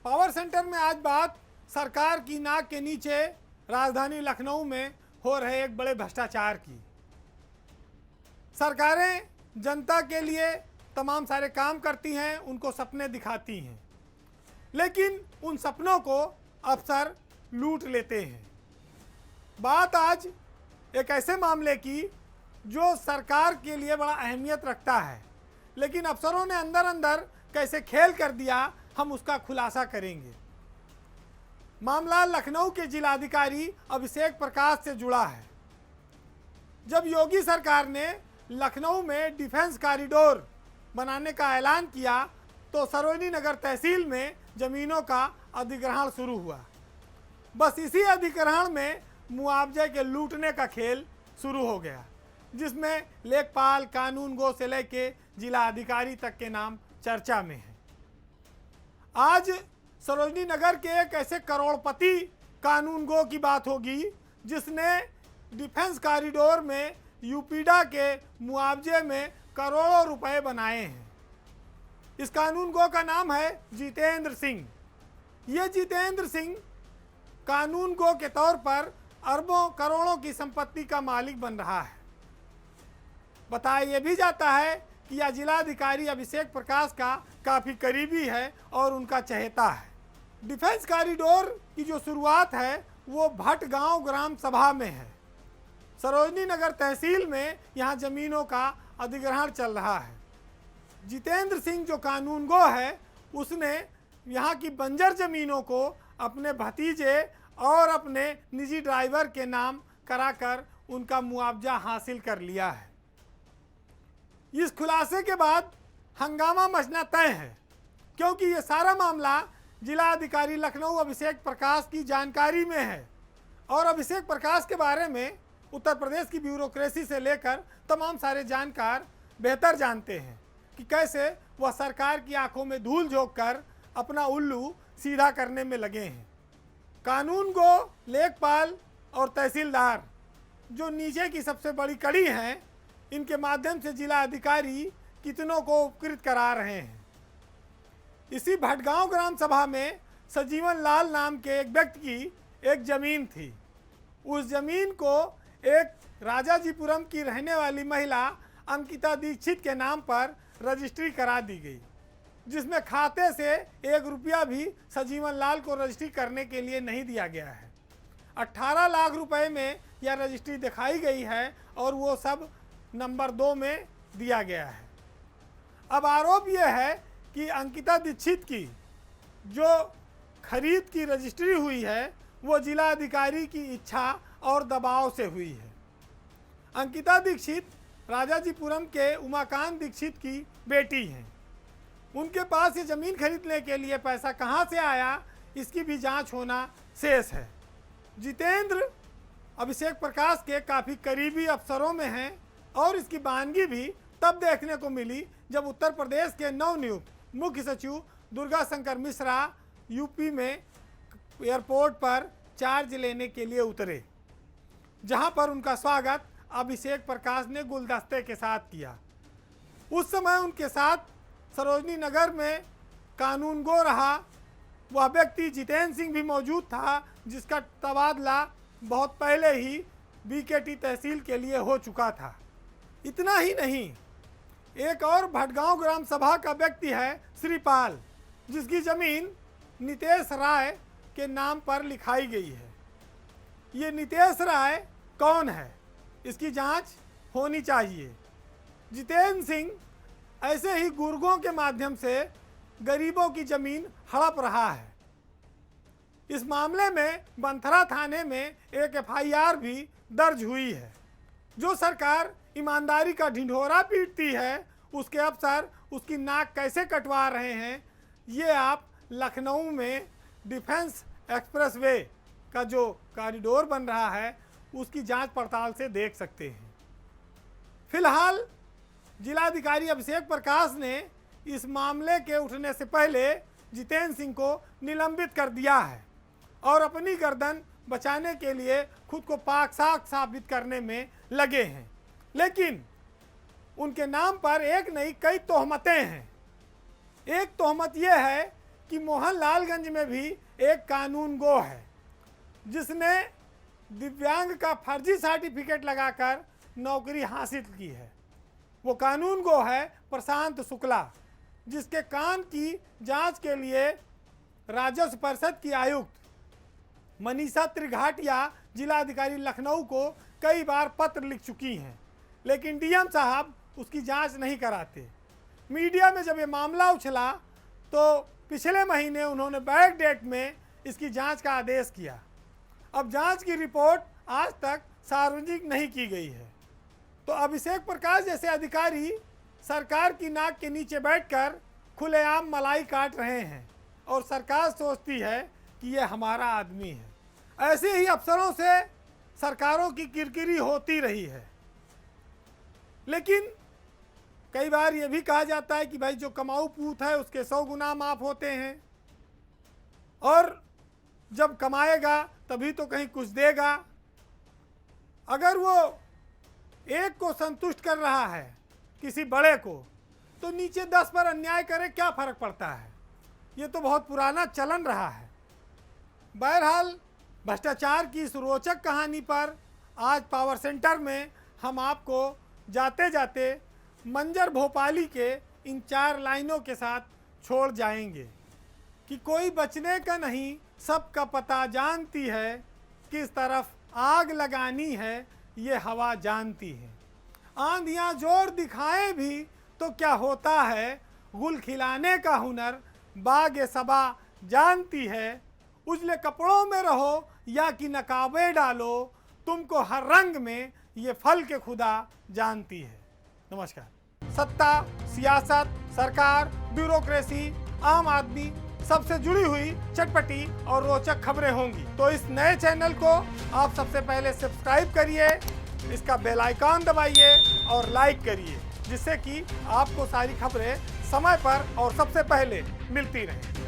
Power centre में आज बात सरकार की नाक के नीचे राजधानी लखनऊ में हो रहे एक बड़े भ्रष्टाचार की। सरकारें जनता के लिए तमाम सारे काम करती हैं, उनको सपने दिखाती हैं, लेकिन उन सपनों को अफसर लूट लेते हैं। बात आज एक ऐसे मामले की जो सरकार के लिए बड़ा अहमियत रखता है, लेकिन अफसरों ने अंदर अंदर कैसे खेल कर दिया, हम उसका खुलासा करेंगे। मामला लखनऊ के जिलाधिकारी अभिषेक प्रकाश से जुड़ा है। जब योगी सरकार ने लखनऊ में डिफेंस कॉरिडोर बनाने का ऐलान किया तो सरोजनी नगर तहसील में ज़मीनों का अधिग्रहण शुरू हुआ। बस इसी अधिग्रहण में मुआवजे के लूटने का खेल शुरू हो गया, जिसमें लेखपाल, कानून गो से लेके जिला अधिकारी तक के नाम चर्चा में है। आज सरोजनी नगर के एक ऐसे करोड़पति कानून गो की बात होगी जिसने डिफेंस कॉरिडोर में यूपीडा के मुआवजे में करोड़ों रुपए बनाए हैं। इस कानून गो का नाम है जितेंद्र सिंह। ये जितेंद्र सिंह कानून गो के तौर पर अरबों करोड़ों की संपत्ति का मालिक बन रहा है। बताया यह भी जाता है कि यह जिलाधिकारी अभिषेक प्रकाश का काफ़ी करीबी है और उनका चहेता है। डिफेंस कॉरिडोर की जो शुरुआत है वो भटगांव ग्राम सभा में है। सरोजनी नगर तहसील में यहाँ ज़मीनों का अधिग्रहण चल रहा है। जितेंद्र सिंह जो कानून गो है, उसने यहाँ की बंजर ज़मीनों को अपने भतीजे और अपने निजी ड्राइवर के नाम कराकर उनका मुआवजा हासिल कर लिया है। इस खुलासे के बाद हंगामा मचना तय है, क्योंकि ये सारा मामला जिला अधिकारी लखनऊ अभिषेक प्रकाश की जानकारी में है और अभिषेक प्रकाश के बारे में उत्तर प्रदेश की ब्यूरोक्रेसी से लेकर तमाम सारे जानकार बेहतर जानते हैं कि कैसे वह सरकार की आंखों में धूल झोंक कर अपना उल्लू सीधा करने में लगे हैं। कानून गो, लेखपाल और तहसीलदार जो नीचे की सबसे बड़ी कड़ी हैं, इनके माध्यम से जिला अधिकारी कितनों को उपकृत करा रहे हैं। इसी भटगांव ग्राम सभा में सजीवन लाल नाम के एक व्यक्ति की एक ज़मीन थी। उस ज़मीन को एक राजाजीपुरम की रहने वाली महिला अंकिता दीक्षित के नाम पर रजिस्ट्री करा दी गई, जिसमें खाते से 1 रुपया भी सजीवन लाल को रजिस्ट्री करने के लिए नहीं दिया गया है। 18 लाख रुपए में यह रजिस्ट्री दिखाई गई है और वो सब नंबर 2 में दिया गया है। अब आरोप यह है कि अंकिता दीक्षित की जो खरीद की रजिस्ट्री हुई है वो जिला अधिकारी की इच्छा और दबाव से हुई है। अंकिता दीक्षित राजाजीपुरम के उमाकांत दीक्षित की बेटी हैं। उनके पास ये ज़मीन खरीदने के लिए पैसा कहाँ से आया, इसकी भी जांच होना शेष है। जितेंद्र अभिषेक प्रकाश के काफ़ी करीबी अफसरों में हैं और इसकी बानगी भी तब देखने को मिली जब उत्तर प्रदेश के नवनियुक्त मुख्य सचिव दुर्गा शंकर मिश्रा यूपी में एयरपोर्ट पर चार्ज लेने के लिए उतरे, जहां पर उनका स्वागत अभिषेक प्रकाश ने गुलदस्ते के साथ किया। उस समय उनके साथ सरोजनी नगर में कानून गो रहा वह व्यक्ति जितेंद्र सिंह भी मौजूद था, जिसका तबादला बहुत पहले ही बीकेटी तहसील के लिए हो चुका था। इतना ही नहीं, एक और भटगांव ग्राम सभा का व्यक्ति है श्रीपाल, जिसकी ज़मीन नितेश राय के नाम पर लिखाई गई है। ये नितेश राय कौन है, इसकी जांच होनी चाहिए। जितेंद्र सिंह ऐसे ही गुर्गों के माध्यम से गरीबों की ज़मीन हड़प रहा है। इस मामले में बंथरा थाने में एक एफआईआर भी दर्ज हुई है। जो सरकार ईमानदारी का ढिंढोरा पीटती है, उसके अफसर उसकी नाक कैसे कटवा रहे हैं, ये आप लखनऊ में डिफेंस एक्सप्रेसवे का जो कॉरिडोर बन रहा है उसकी जांच पड़ताल से देख सकते हैं। फिलहाल जिलाधिकारी अभिषेक प्रकाश ने इस मामले के उठने से पहले जितेंद्र सिंह को निलंबित कर दिया है और अपनी गर्दन बचाने के लिए खुद को पाक साफ साबित करने में लगे हैं। लेकिन उनके नाम पर एक नहीं कई तोहमतें हैं। एक तोहमत यह है कि मोहनलालगंज में भी एक कानून गो है जिसने दिव्यांग का फर्जी सर्टिफिकेट लगाकर नौकरी हासिल की है। वो कानून गो है प्रशांत शुक्ला, जिसके कान की जांच के लिए राजस्व परिषद की आयुक्त मनीषा त्रिघाटिया जिलाधिकारी लखनऊ को कई बार पत्र लिख चुकी हैं, लेकिन डीएम साहब उसकी जांच नहीं कराते। मीडिया में जब ये मामला उछला तो पिछले महीने उन्होंने बैक डेट में इसकी जांच का आदेश किया। अब जांच की रिपोर्ट आज तक सार्वजनिक नहीं की गई है। तो अभिषेक प्रकाश जैसे अधिकारी सरकार की नाक के नीचे बैठकर खुलेआम मलाई काट रहे हैं और सरकार सोचती है कि ये हमारा आदमी है। ऐसे ही अफसरों से सरकारों की किरकिरी होती रही है, लेकिन कई बार ये भी कहा जाता है कि भाई जो कमाऊ पूत है उसके 100 गुना माफ होते हैं, और जब कमाएगा तभी तो कहीं कुछ देगा। अगर वो एक को संतुष्ट कर रहा है किसी बड़े को, तो नीचे 10 पर अन्याय करे क्या फर्क पड़ता है। ये तो बहुत पुराना चलन रहा है। बहरहाल भ्रष्टाचार की इस रोचक कहानी पर आज पावर सेंटर में हम आपको जाते जाते मंजर भोपाली के इन 4 लाइनों के साथ छोड़ जाएंगे कि कोई बचने का नहीं, सबका पता जानती है, किस तरफ आग लगानी है ये हवा जानती है। आंधियाँ जोर दिखाएं भी तो क्या होता है, गुल खिलाने का हुनर बाग सबा जानती है। उजले कपड़ों में रहो या कि नकाबे डालो, तुमको हर रंग में ये फल के खुदा जानती है। नमस्कार। सत्ता, सियासत, सरकार, ब्यूरोक्रेसी, आम आदमी सबसे जुड़ी हुई चटपटी और रोचक खबरें होंगी। तो इस नए चैनल को आप सबसे पहले सब्सक्राइब करिए, इसका बेल आइकॉन दबाइए और लाइक करिए, जिससे कि आपको सारी खबरें समय पर और सबसे पहले मिलती रहें।